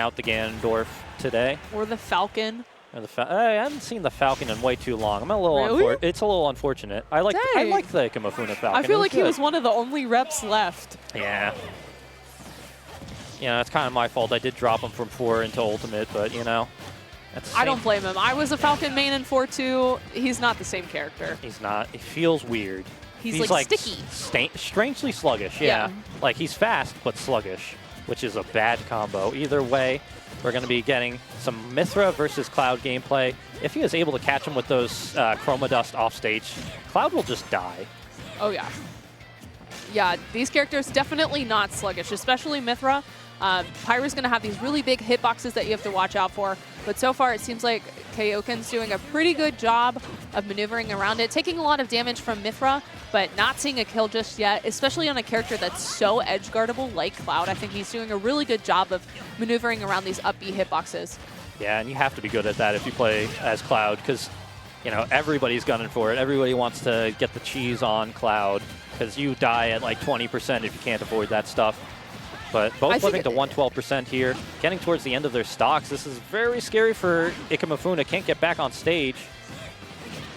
out the Ganondorf today. Or the Falcon. Or I haven't seen the Falcon in way too long. I'm a little Really? It's a little unfortunate. I like the Ikemefuna Falcon. I feel like he was one of the only reps left. Yeah. It's kind of my fault. I did drop him from 4 into Ultimate, but I don't blame him. I was a Falcon main in 4-2. He's not the same character. He's not. It feels weird. He's like sticky. Strangely sluggish, yeah. Like he's fast, but sluggish, which is a bad combo. Either way, we're going to be getting some Mythra versus Cloud gameplay. If he is able to catch him with those Chroma Dust off stage, Cloud will just die. Oh, yeah. Yeah, these characters definitely not sluggish, especially Mythra. Pyra's going to have these really big hitboxes that you have to watch out for, but so far it seems like Kayoken's doing a pretty good job of maneuvering around it, taking a lot of damage from Mythra, but not seeing a kill just yet, especially on a character that's so edge-guardable like Cloud. I think he's doing a really good job of maneuvering around these up B hitboxes. Yeah, and you have to be good at that if you play as Cloud, because everybody's gunning for it. Everybody wants to get the cheese on Cloud, because you die at like 20% if you can't avoid that stuff. But both living to 112% here, getting towards the end of their stocks. This is very scary for Ikemefuna. Can't get back on stage.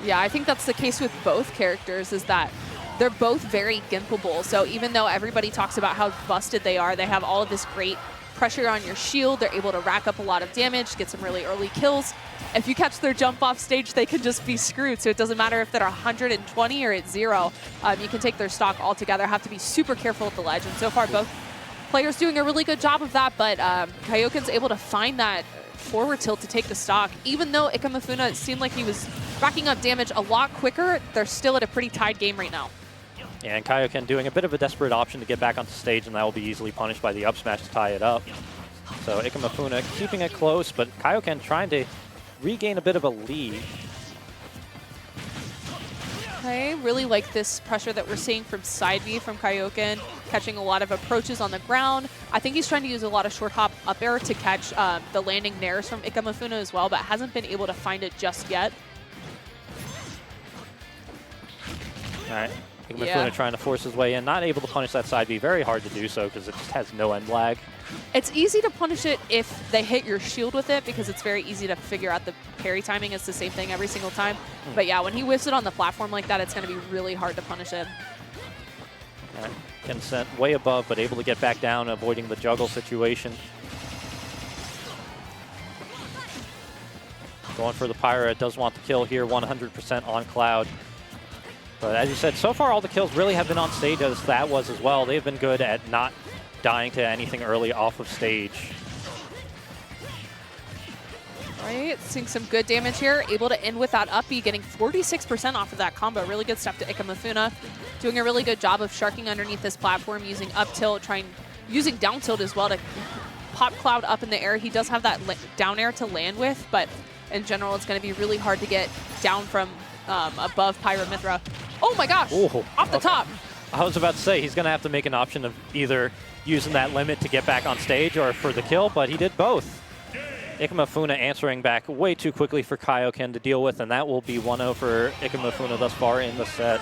Yeah, I think that's the case with both characters, is that they're both very gimpable. So even though everybody talks about how busted they are, they have all of this great pressure on your shield. They're able to rack up a lot of damage, get some really early kills. If you catch their jump off stage, they can just be screwed. So it doesn't matter if they're 120 or at 0. You can take their stock altogether. Have to be super careful at the ledge. And so far, both players doing a really good job of that, but Kayoken's able to find that forward tilt to take the stock. Even though Ikemefuna, it seemed like he was racking up damage a lot quicker, they're still at a pretty tied game right now. Yeah, and Kayoken doing a bit of a desperate option to get back onto stage, and that will be easily punished by the up smash to tie it up. So Ikemefuna keeping it close, but Kayoken trying to regain a bit of a lead. I really like this pressure that we're seeing from side B from Kayoken, catching a lot of approaches on the ground. I think he's trying to use a lot of short hop up air to catch the landing nairs from Ikemefuna as well, but hasn't been able to find it just yet. All right, Ikemefuna trying to force his way in, not able to punish that side B. Very hard to do so because it just has no end lag. It's easy to punish it if they hit your shield with it, because it's very easy to figure out the parry timing. It's the same thing every single time. But yeah, when he whiffs it on the platform like that, it's going to be really hard to punish it. Right. Getting sent way above, but able to get back down, avoiding the juggle situation. Going for the Pyra, does want the kill here, 100% on Cloud. But as you said, so far all the kills really have been on stage, as that was as well. They've been good at not dying to anything early off of stage. All right, seeing some good damage here. Able to end with that up B, getting 46% off of that combo. Really good stuff to Ikemefuna. Doing a really good job of sharking underneath this platform, using up tilt, using down tilt as well to pop Cloud up in the air. He does have that down air to land with, but in general, it's going to be really hard to get down from above Pyra Mythra. Oh my gosh, off the top. I was about to say, he's going to have to make an option of either using that limit to get back on stage or for the kill, but he did both. Ikemefuna answering back way too quickly for Kayoken to deal with, and that will be 1-0 for Ikemefuna thus far in the set.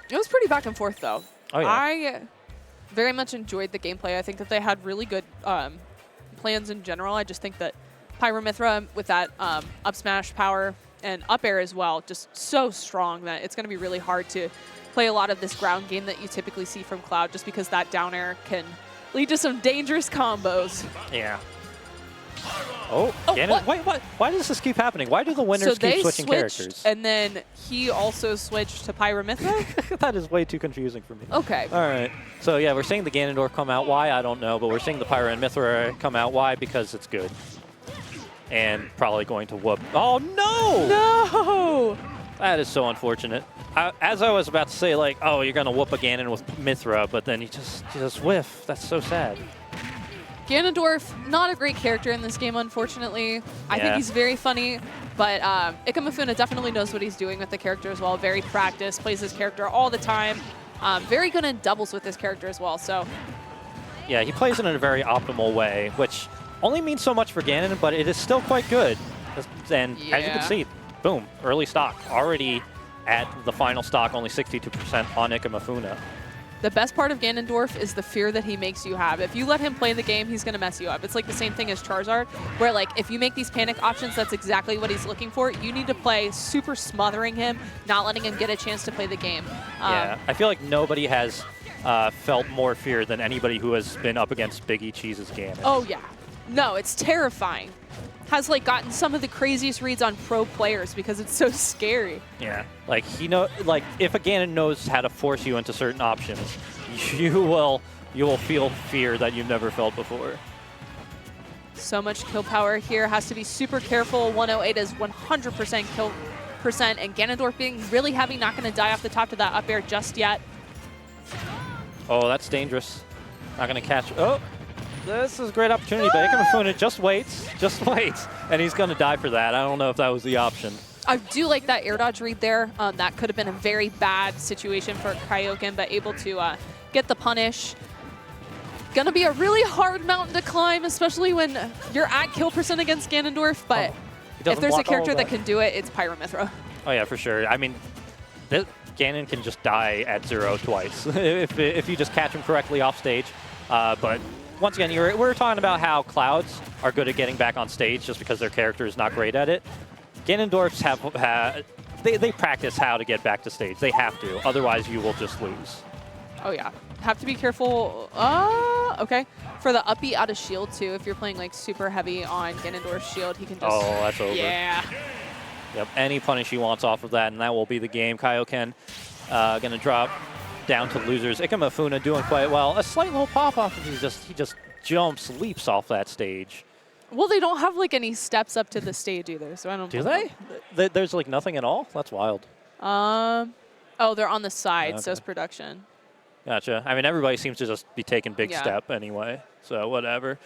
It was pretty back and forth, though. Oh, yeah. I very much enjoyed the gameplay. I think that they had really good plans in general. I just think that Pyra Mythra with that up smash power and up air as well, just so strong that it's going to be really hard to play a lot of this ground game that you typically see from Cloud, just because that down air can lead to some dangerous combos. Yeah. Oh, what? Why does this keep happening? Why do the winners keep switching characters? And then he also switched to Pyra Mythra? That is way too confusing for me. Okay. All right. So yeah, we're seeing the Ganondorf come out. Why? I don't know, but we're seeing the Pyra and Mythra come out. Why? Because it's good. And probably going to whoop. Oh, no! No! That is so unfortunate. As I was about to say, like, oh, you're going to whoop a Ganon with Mythra, but then you just whiff. That's so sad. Ganondorf, not a great character in this game, unfortunately. I think he's very funny, but Ikemefuna definitely knows what he's doing with the character as well. Very practiced, plays his character all the time. Very good in doubles with this character as well, so. Yeah, he plays it in a very optimal way, which only means so much for Ganon, but it is still quite good. And as you can see, boom, early stock. Already at the final stock, only 62% on Ikemefuna. The best part of Ganondorf is the fear that he makes you have. If you let him play the game, he's going to mess you up. It's like the same thing as Charizard, where like if you make these panic options, that's exactly what he's looking for. You need to play super smothering him, not letting him get a chance to play the game. Yeah, I feel like nobody has felt more fear than anybody who has been up against Big E Cheese's Ganon. Oh, yeah. No, it's terrifying. Has like gotten some of the craziest reads on pro players because it's so scary. Yeah, like like if a Ganon knows how to force you into certain options, you will feel fear that you've never felt before. So much kill power here. Has to be super careful. 108 is 100% kill percent, and Ganondorf being really heavy, not going to die off the top to that up air just yet. Oh, that's dangerous. Not going to catch. Oh. This is a great opportunity, but Ikemefuna just waits, and he's going to die for that. I don't know if that was the option. I do like that air dodge read there. That could have been a very bad situation for Kayoken, but able to get the punish. Gonna be a really hard mountain to climb, especially when you're at kill percent against Ganondorf, but if there's a character that can do it, it's Pyra Mythra. Oh yeah, for sure. I mean, Ganon can just die at 0 twice if you just catch him correctly off stage, but once again, we're talking about how Clouds are good at getting back on stage just because their character is not great at it. Ganondorfs they practice how to get back to stage. They have to, otherwise you will just lose. Oh yeah, have to be careful. Okay. For the uppy out of shield too, if you're playing like super heavy on Ganondorf's shield, he can just. Oh, that's over. Yeah. Yep, any punish he wants off of that, and that will be the game. Kayoken gonna drop down to losers. Ikemefuna doing quite well. A slight little pop-off, and he just jumps, leaps off that stage. Well, they don't have like any steps up to the stage either, so I don't. Do they? There's like nothing at all? That's wild. Oh, they're on the side, okay. So it's production. Gotcha. I mean, everybody seems to just be taking big step anyway, so whatever.